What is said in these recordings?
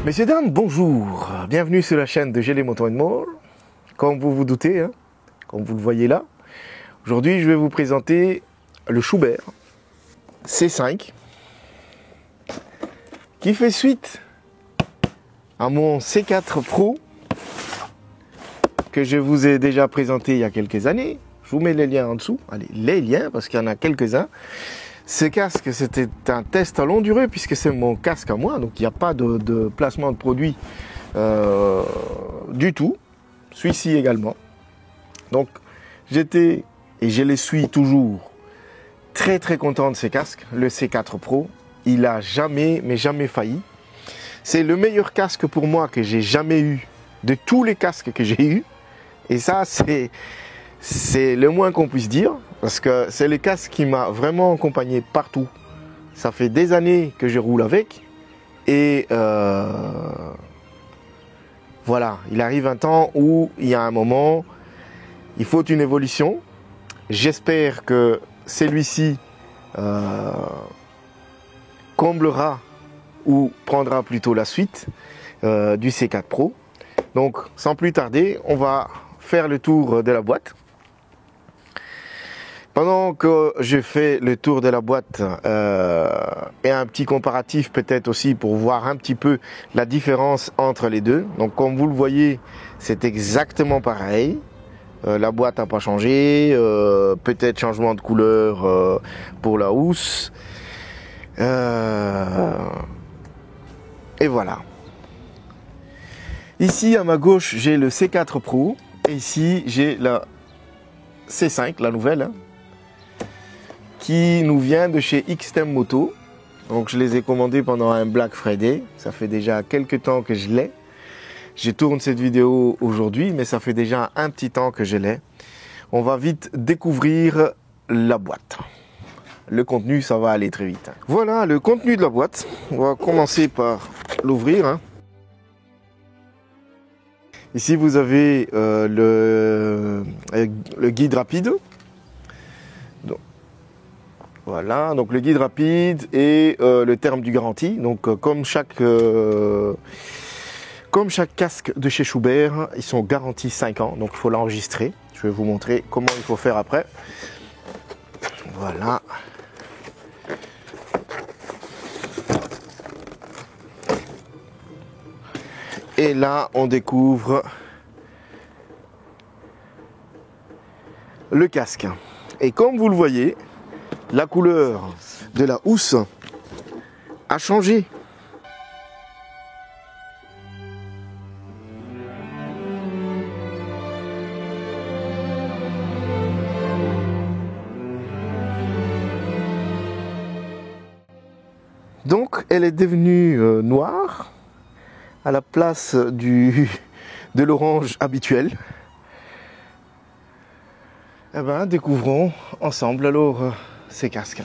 Messieurs, dames, bonjour. Bienvenue sur la chaîne de GL Moto & More. Comme vous vous doutez, comme vous le voyez là, aujourd'hui je vais vous présenter le Schuber C5 qui fait suite à mon C4 Pro que je vous ai déjà présenté il y a quelques années. Je vous mets les liens en dessous, allez, les liens parce qu'il y en a quelques-uns. Ce casque, c'était un test à longue durée puisque c'est mon casque à moi, donc il n'y a pas de placement de produit du tout. Celui-ci également. Donc j'étais, et je les suis toujours, très content de ces casques. Le C4 Pro, il a jamais, mais jamais failli. C'est le meilleur casque pour moi que j'ai jamais eu, de tous les casques que j'ai eu. Et ça, c'est le moins qu'on puisse dire, parce que c'est le casque qui m'a vraiment accompagné partout. Ça fait des années que je roule avec, et voilà, il arrive un temps où il y a un moment, il faut une évolution. J'espère que celui-ci comblera ou prendra plutôt la suite du C4 Pro. Donc sans plus tarder, on va faire le tour de la boîte. Pendant que je fais le tour de la boîte et un petit comparatif peut-être aussi pour voir un petit peu la différence entre les deux. Donc comme vous le voyez, c'est exactement pareil. La boîte n'a pas changé, peut-être changement de couleur pour la housse. Et voilà. Ici à ma gauche, j'ai le C4 Pro et ici j'ai la C5, la nouvelle, qui nous vient de chez XTEM Moto. Donc je les ai commandés pendant un Black Friday. Ça fait déjà quelques temps que je l'ai. Je tourne cette vidéo aujourd'hui, mais ça fait déjà un petit temps que je l'ai. On va vite découvrir la boîte. Le contenu, ça va aller très vite. Voilà le contenu de la boîte. On va commencer par l'ouvrir. Ici, vous avez le guide rapide. Donc, voilà, donc le guide rapide et le terme du garantie. Donc, comme chaque casque de chez Schuber, ils sont garantis 5 ans. Donc, il faut l'enregistrer. Je vais vous montrer comment il faut faire après. Voilà. Et là, on découvre le casque. Et comme vous le voyez, la couleur de la housse a changé. Donc, elle est devenue noire à la place de l'orange habituel. Eh ben, découvrons ensemble alors ces casques.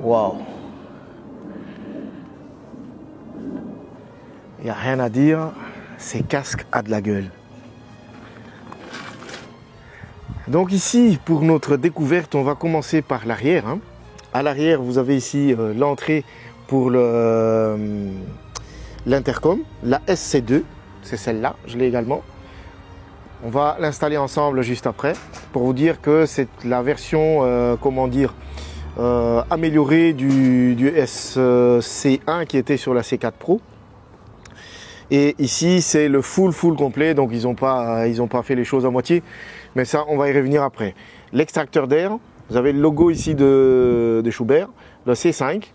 Waouh! Il n'y a rien à dire, ces casques a de la gueule. Donc ici, pour notre découverte, on va commencer par l'arrière. À l'arrière, vous avez ici l'entrée pour l'intercom, la SC2, c'est celle-là, je l'ai également. On va l'installer ensemble juste après, pour vous dire que c'est la version, améliorée du SC1 qui était sur la C4 Pro. Et ici, c'est le full complet, donc ils n'ont pas fait les choses à moitié. Mais ça, on va y revenir après. L'extracteur d'air, vous avez le logo ici de Schuber, le C5.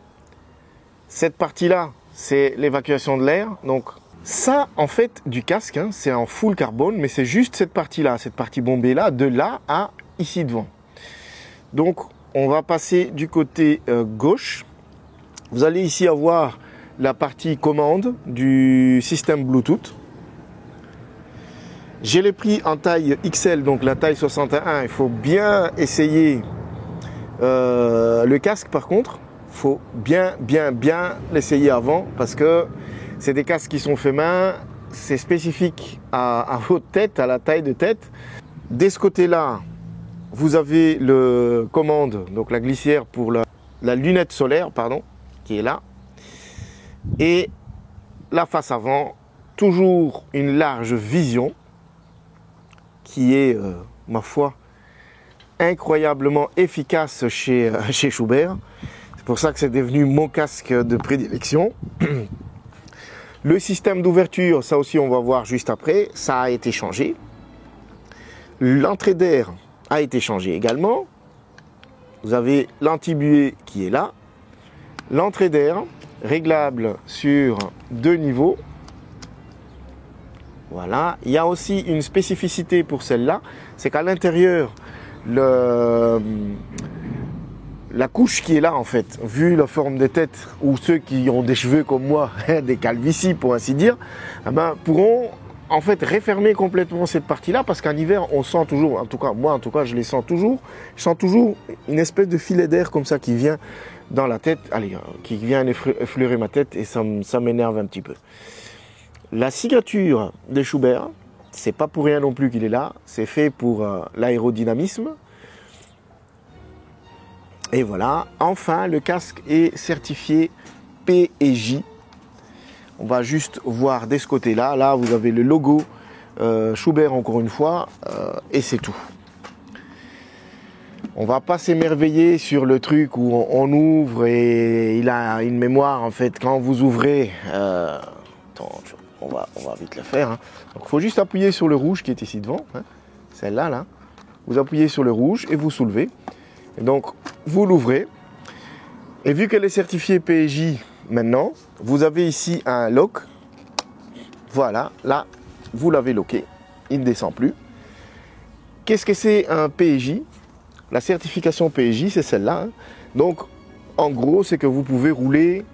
Cette partie-là, c'est l'évacuation de l'air. Donc ça, en fait, du casque, c'est en full carbone, mais c'est juste cette partie-là, cette partie bombée-là, de là à ici devant. Donc, on va passer du côté gauche. Vous allez ici avoir la partie commande du système Bluetooth. Je l'ai pris en taille XL, donc la taille 61. Il faut bien essayer le casque par contre. faut bien l'essayer avant parce que c'est des casques qui sont faits main, c'est spécifique à votre tête, à la taille de tête. Dès ce côté-là, vous avez le commande, donc la glissière pour la lunette solaire, pardon, qui est là. Et la face avant, toujours une large vision qui est, ma foi, incroyablement efficace chez Schuber. C'est pour ça que c'est devenu mon casque de prédilection. Le système d'ouverture, ça aussi on va voir juste après, ça a été changé. L'entrée d'air a été changée également. Vous avez l'anti-buée qui est là. L'entrée d'air, réglable sur 2 niveaux. Voilà. Il y a aussi une spécificité pour celle-là, c'est qu'à l'intérieur, la couche qui est là en fait, vu la forme des têtes, ou ceux qui ont des cheveux comme moi, des calvities pour ainsi dire, eh ben, pourront en fait refermer complètement cette partie-là, parce qu'en hiver on sent toujours, en tout cas moi je les sens toujours, je sens toujours une espèce de filet d'air comme ça qui vient dans la tête, allez, qui vient effleurer ma tête et ça m'énerve un petit peu. La cigature de Schuber, c'est pas pour rien non plus qu'il est là, c'est fait pour l'aérodynamisme. Et voilà, enfin le casque est certifié P et J. On va juste voir dès ce côté-là. Là, vous avez le logo Schuber encore une fois, et c'est tout. On va pas s'émerveiller sur le truc où on ouvre et il a une mémoire en fait. Quand vous ouvrez, attends, on va vite le faire. Hein. Donc, il faut juste appuyer sur le rouge qui est ici devant, hein, celle-là. Là. Vous appuyez sur le rouge et vous soulevez. Et donc, vous l'ouvrez. Et vu qu'elle est certifiée PJ maintenant, vous avez ici un lock. Voilà, là, vous l'avez locké. Il ne descend plus. Qu'est-ce que c'est un PJ? La certification PJ, c'est celle-là. Hein. Donc, en gros, c'est que vous pouvez rouler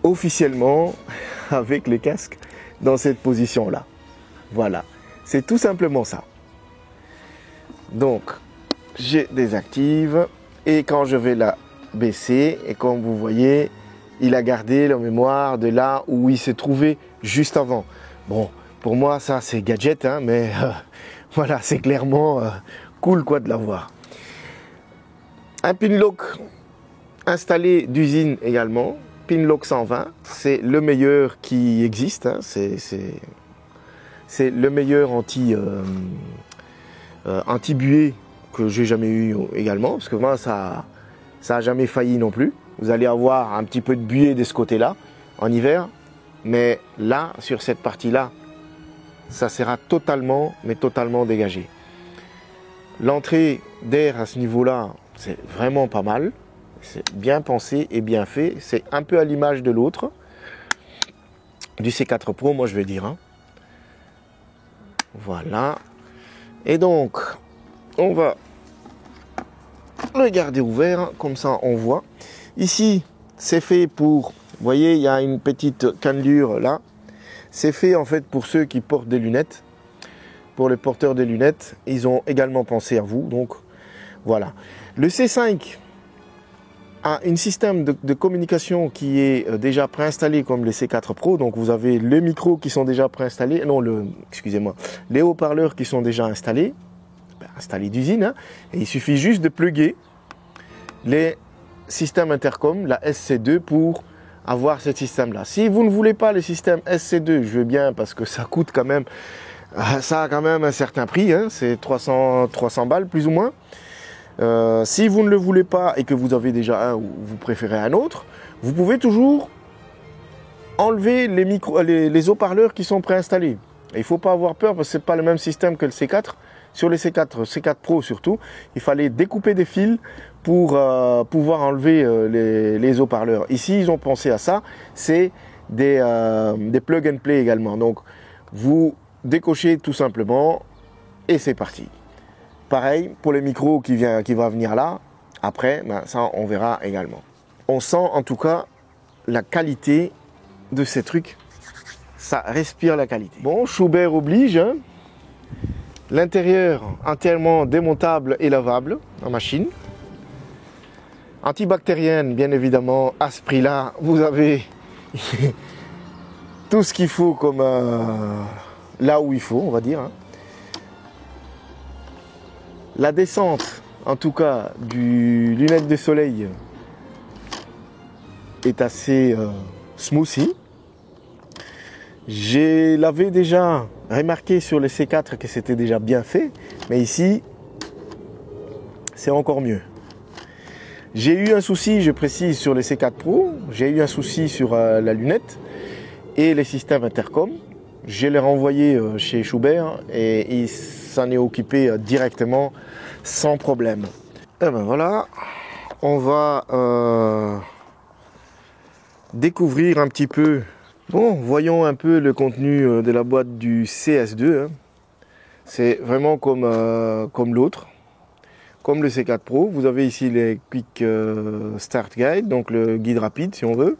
officiellement avec les casques dans cette position-là. Voilà, c'est tout simplement ça. Donc, je désactive et quand je vais la baisser, et comme vous voyez, il a gardé la mémoire de là où il s'est trouvé juste avant. Bon, pour moi, ça c'est gadget, hein, mais voilà, c'est clairement cool quoi de l'avoir. Un Pinlock installé d'usine également, Pinlock 120, c'est le meilleur qui existe, hein, c'est le meilleur anti-buée que j'ai jamais eu également, parce que moi ça a jamais failli non plus. Vous allez avoir un petit peu de buée de ce côté-là en hiver, mais là, sur cette partie-là, ça sera totalement, mais totalement dégagé. L'entrée d'air à ce niveau-là, c'est vraiment pas mal. C'est bien pensé et bien fait. C'est un peu à l'image de l'autre, du C4 Pro, moi je vais dire. Hein. Voilà. Et donc, on va le garder ouvert, comme ça on voit. Ici, c'est fait pour, vous voyez, il y a une petite cannelure là. C'est fait en fait pour ceux qui portent des lunettes. Pour les porteurs des lunettes, ils ont également pensé à vous. Donc, voilà. Le C5 a un système de communication qui est déjà préinstallé comme les C4 Pro. Donc, vous avez les micros qui sont déjà préinstallés. Non, excusez-moi, les haut-parleurs qui sont déjà installés. Installé d'usine, hein, et il suffit juste de plugger les systèmes intercom, la SC2 pour avoir ce système là. Si vous ne voulez pas le système SC2, je veux bien parce que ça coûte quand même, ça a quand même un certain prix, hein, c'est 300 balles plus ou moins. Si vous ne le voulez pas et que vous avez déjà un ou vous préférez un autre, vous pouvez toujours enlever les haut-parleurs qui sont préinstallés. Et il ne faut pas avoir peur parce que ce n'est pas le même système que le C4. Sur les C4 Pro surtout, il fallait découper des fils pour pouvoir enlever les haut-parleurs. Ici, ils ont pensé à ça. C'est des plug and play également. Donc, vous décochez tout simplement et c'est parti. Pareil pour les micros qui va venir là. Après, ben, ça, on verra également. On sent en tout cas la qualité de ces trucs. Ça respire la qualité. Bon, Schuber oblige, hein. L'intérieur entièrement démontable et lavable en machine. Antibactérienne, bien évidemment. À ce prix-là, vous avez tout ce qu'il faut comme là où il faut, on va dire. Hein. La descente, en tout cas, du lunette de soleil est assez smoothie. L'avais déjà remarqué sur les C4 que c'était déjà bien fait, mais ici, c'est encore mieux. J'ai eu un souci, je précise, sur les C4 Pro, j'ai eu un souci sur la lunette et les systèmes intercom. Je l'ai renvoyé chez Schubert et il s'en est occupé directement sans problème. Et ben voilà, on va découvrir un petit peu. Bon, voyons un peu le contenu de la boîte du CS2. Hein. C'est vraiment comme l'autre, comme le C4 Pro. Vous avez ici les Quick Start Guide, donc le guide rapide si on veut.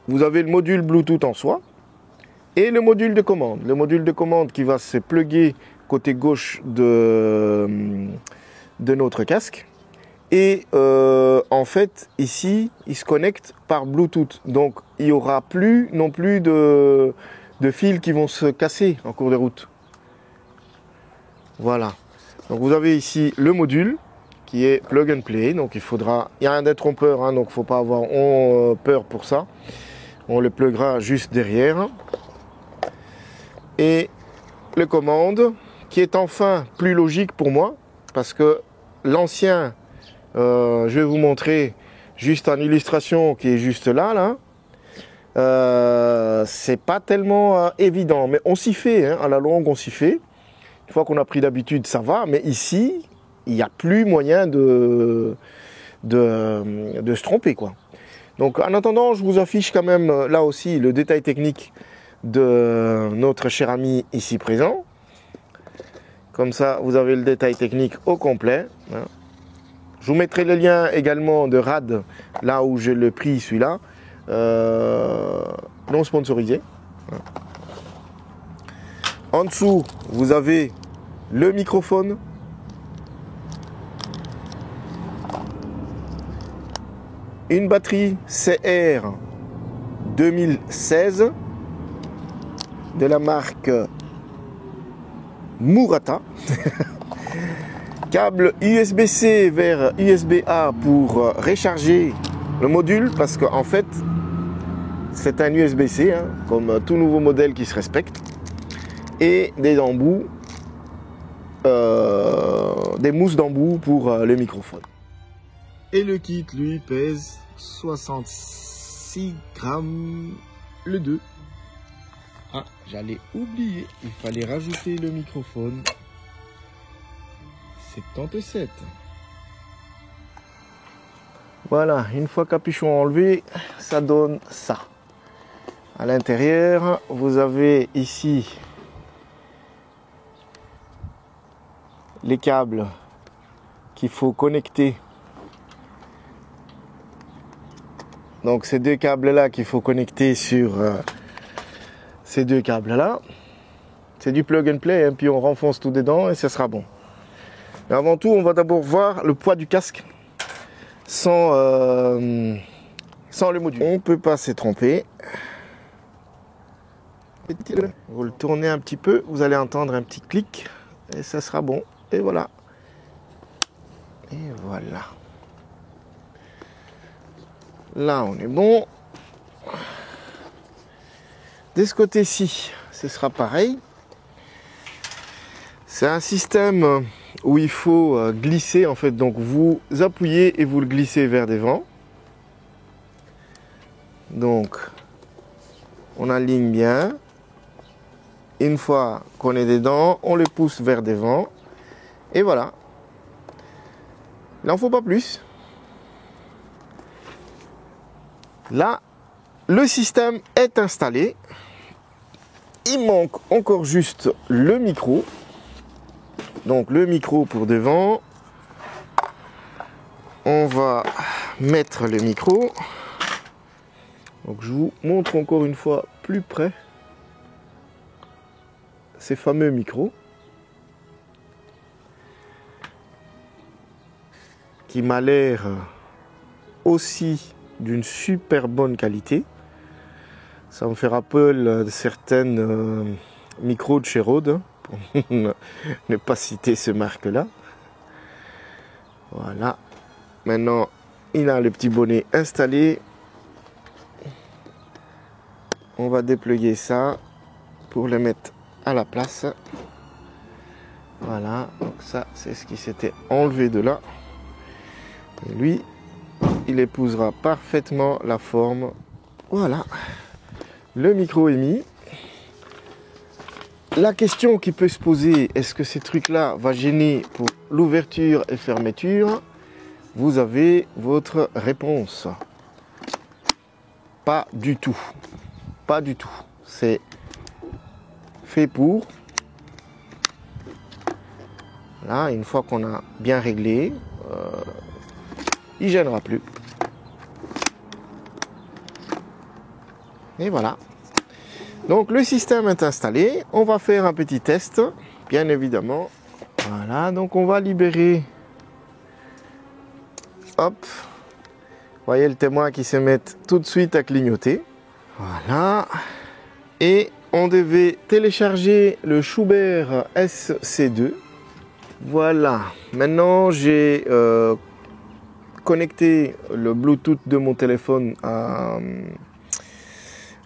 Vous avez le module Bluetooth en soi et le module de commande. Le module de commande qui va se plugger côté gauche de notre casque. Et en fait, ici, il se connecte par Bluetooth. Donc, il n'y aura plus non plus de fils qui vont se casser en cours de route. Voilà. Donc, vous avez ici le module qui est plug and play. Donc, il y a un détrompeur, hein, donc il ne faut pas avoir peur pour ça. On le pluguera juste derrière. Et le commande qui est enfin plus logique pour moi parce que l'ancien, je vais vous montrer juste en illustration qui est juste là. C'est pas tellement évident, mais on s'y fait, hein, à la longue on s'y fait. Une fois qu'on a pris l'habitude, ça va, mais ici, il n'y a plus moyen de se tromper, quoi. Donc en attendant, je vous affiche quand même là aussi le détail technique de notre cher ami ici présent. Comme ça, vous avez le détail technique au complet. Hein. Je vous mettrai le lien également de RAD, là où j'ai le prix celui-là, non sponsorisé. Hein. En dessous, vous avez le microphone. Une batterie CR 2016 de la marque Murata. Câble USB-C vers USB-A pour recharger le module parce qu'en fait c'est un USB-C, hein, comme tout nouveau modèle qui se respecte, et des embouts, des mousses d'embout pour le microphone. Et le kit lui pèse 66 grammes le 2. Ah, j'allais oublier, il fallait rajouter le microphone. 77. Voilà, une fois capuchon enlevé, ça donne ça. À l'intérieur, vous avez ici les câbles qu'il faut connecter. Donc ces deux câbles là qu'il faut connecter sur ces deux câbles là. C'est du plug and play, hein, puis on renfonce tout dedans et ça sera bon. Mais avant tout, on va d'abord voir le poids du casque sans le module. On ne peut pas se tromper. Vous le tournez un petit peu, vous allez entendre un petit clic et ça sera bon. Et voilà. Et voilà. Là, on est bon. De ce côté-ci, ce sera pareil. C'est un système où il faut glisser, en fait. Donc, vous appuyez et vous le glissez vers devant. Donc, on aligne bien. Une fois qu'on est dedans, on le pousse vers devant. Et voilà. Il n'en faut pas plus. Là, le système est installé. Il manque encore juste le micro. Donc le micro pour devant. On va mettre le micro. Donc je vous montre encore une fois plus près ces fameux micros. qui m'a l'air aussi d'une super bonne qualité. Ça me fait rappel de certaines micros de chez Rode, pour ne pas citer ce marque-là. Voilà. Maintenant, il a le petit bonnet installé. On va dépluguer ça pour le mettre à la place. Voilà, donc ça c'est ce qui s'était enlevé de là. Et lui, il épousera parfaitement la forme. Voilà, le micro est mis. La question qui peut se poser, est-ce que ces trucs-là vont gêner pour l'ouverture et fermeture? Vous avez votre réponse. Pas du tout. Pas du tout. C'est fait pour. Là, une fois qu'on a bien réglé, il ne gênera plus. Et voilà. Donc le système est installé. On va faire un petit test, bien évidemment. Voilà, donc on va libérer. Hop. Vous voyez le témoin qui se met tout de suite à clignoter. Voilà. Et on devait télécharger le Schuberth SC2. Voilà. Maintenant, j'ai connecté le Bluetooth de mon téléphone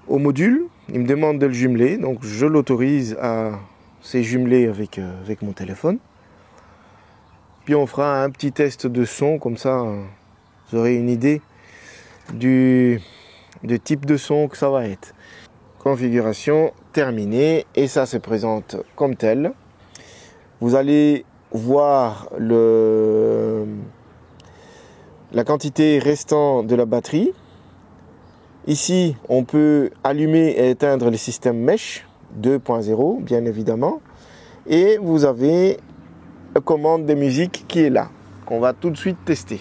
au module. Il me demande de le jumeler, donc je l'autorise à se jumeler avec mon téléphone. Puis on fera un petit test de son, comme ça vous aurez une idée du type de son que ça va être. Configuration terminée, et ça se présente comme tel. Vous allez voir la quantité restante de la batterie. Ici, on peut allumer et éteindre le système Mesh 2.0, bien évidemment. Et vous avez la commande de musique qui est là, qu'on va tout de suite tester.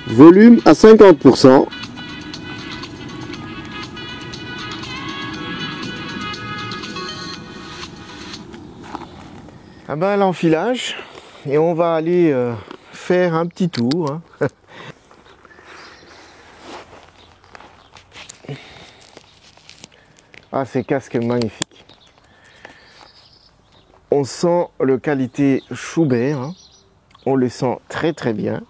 Volume à 50%. Ah ben l'enfilage, et on va aller faire un petit tour. Hein. Ah, ces casques magnifiques. On sent le qualité Schuberth, hein. On le sent très très bien.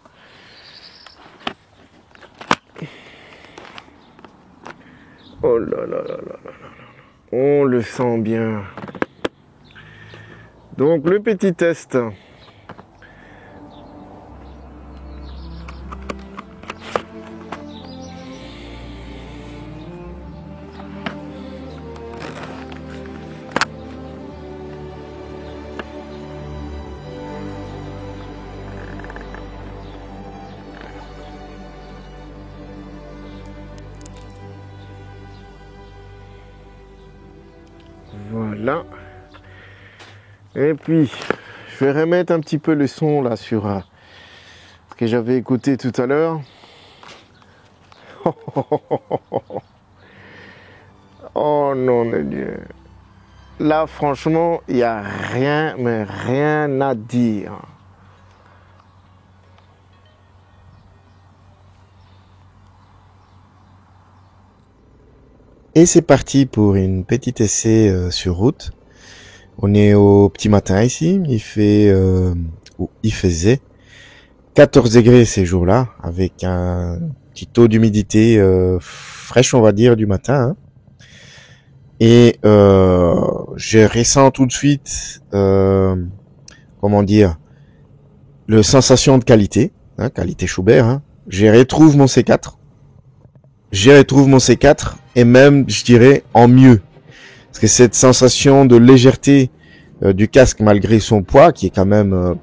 Oh là là là là là là. On le sent bien. Donc le petit test. Voilà. Et puis, je vais remettre un petit peu le son là sur ce que j'avais écouté tout à l'heure. Oh non de Dieu. Là, franchement, il n'y a rien, mais rien à dire. Et c'est parti pour une petite essai sur route. On est au petit matin ici. Il faisait 14 degrés ces jours-là, avec un petit taux d'humidité fraîche, on va dire, du matin. Hein. Et je ressens tout de suite, comment dire, le sensation de qualité, hein, qualité Schuberth. Hein. Je retrouve mon C4. j'y retrouve mon C4 et même, je dirais, en mieux. Parce que cette sensation de légèreté du casque malgré son poids, qui est quand même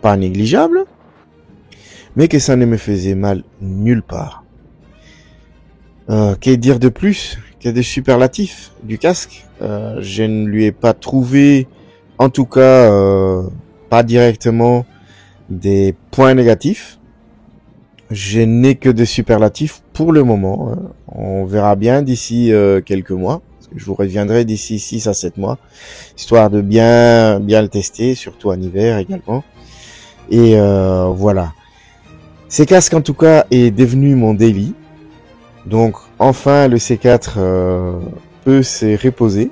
pas négligeable, mais que ça ne me faisait mal nulle part. Qu'est dire de plus que des superlatifs du casque? Je ne lui ai pas trouvé, en tout cas, pas directement, des points négatifs. Je n'ai que des superlatifs pour le moment. On verra bien d'ici quelques mois. Je vous reviendrai d'ici 6 à 7 mois, histoire de bien le tester, surtout en hiver également. Et voilà. Ces casques, en tout cas, est devenu mon daily. Donc, enfin, le C4 peut se reposer.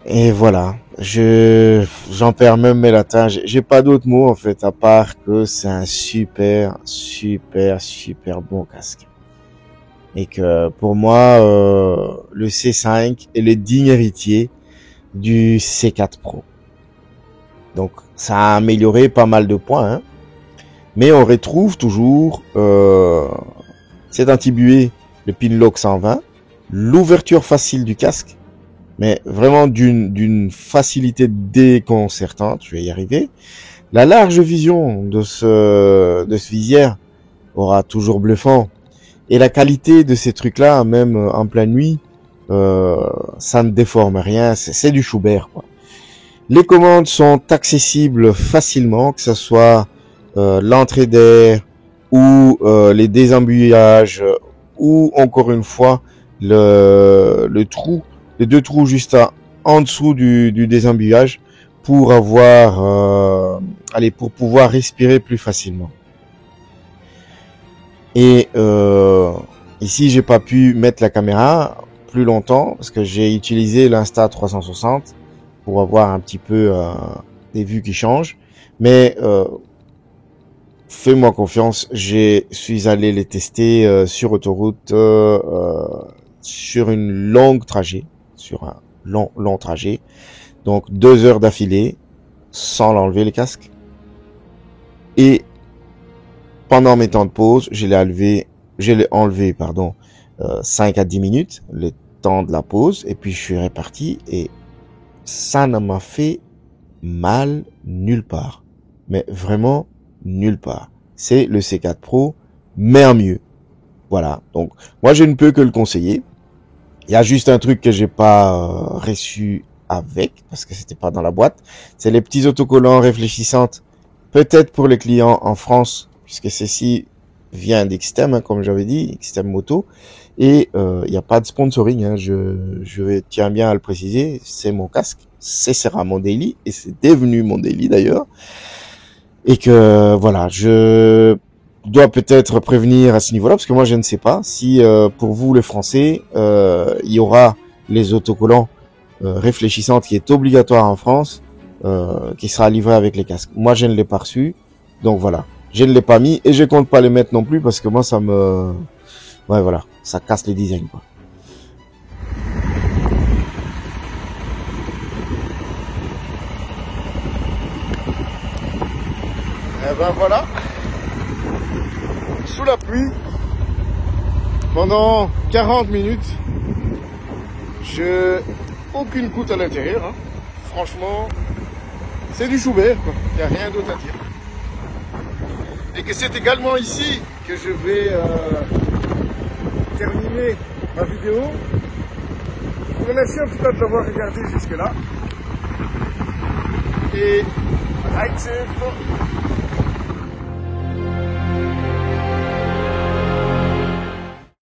Et voilà. J'en perds même mes latins. J'ai pas d'autres mots, en fait, à part que c'est un super bon casque. Et que, pour moi, le C5 est le digne héritier du C4 Pro. Donc, ça a amélioré pas mal de points, hein. Mais on retrouve toujours cet anti-buée, le Pinlock 120, l'ouverture facile du casque, mais vraiment d'une facilité déconcertante, je vais y arriver. La large vision de ce visière aura toujours bluffant. Et la qualité de ces trucs-là, même en pleine nuit, ça ne déforme rien, c'est du Schubert, quoi. Les commandes sont accessibles facilement, que ce soit l'entrée d'air ou les désembuages ou encore une fois le trou, les deux trous juste en dessous du désembuyage pour avoir pour pouvoir respirer plus facilement. Et ici j'ai pas pu mettre la caméra plus longtemps parce que j'ai utilisé l'Insta360 pour avoir un petit peu des vues qui changent, mais fais-moi confiance, je suis allé les tester sur autoroute, sur une longue trajet, sur un long trajet, donc 2 heures d'affilée, sans l'enlever le casque. Et pendant mes temps de pause, je l'ai enlevé, 5 à 10 minutes, le temps de la pause, et puis je suis reparti, et ça ne m'a fait mal nulle part. Mais vraiment nulle part. C'est le C4 Pro, mais en mieux. Voilà. Donc, moi, je ne peux que le conseiller. Il y a juste un truc que j'ai pas reçu avec, parce que c'était pas dans la boîte. C'est les petits autocollants réfléchissantes. Peut-être pour les clients en France, puisque ceci vient d'Xtem, hein, comme j'avais dit, Xtem Moto. Et il n'y a pas de sponsoring, hein, je tiens bien à le préciser, c'est mon casque, c'est sera mon daily, et c'est devenu mon daily d'ailleurs. Et que voilà, je dois peut-être prévenir à ce niveau-là, parce que moi je ne sais pas si pour vous les Français, il y aura les autocollants réfléchissantes qui est obligatoire en France, qui sera livré avec les casques. Moi je ne l'ai pas reçu, donc voilà, je ne l'ai pas mis, et je compte pas les mettre non plus, parce que moi ça me... Ouais, voilà, ça casse les designs, quoi. Et ben voilà, sous la pluie, pendant 40 minutes, aucune goutte à l'intérieur, hein. Franchement, c'est du Schubert, quoi. Il n'y a rien d'autre à dire. Et que c'est également ici que je vais terminer ma vidéo. Je vous remercie en tout cas de l'avoir regardé jusque là. Et ride safe.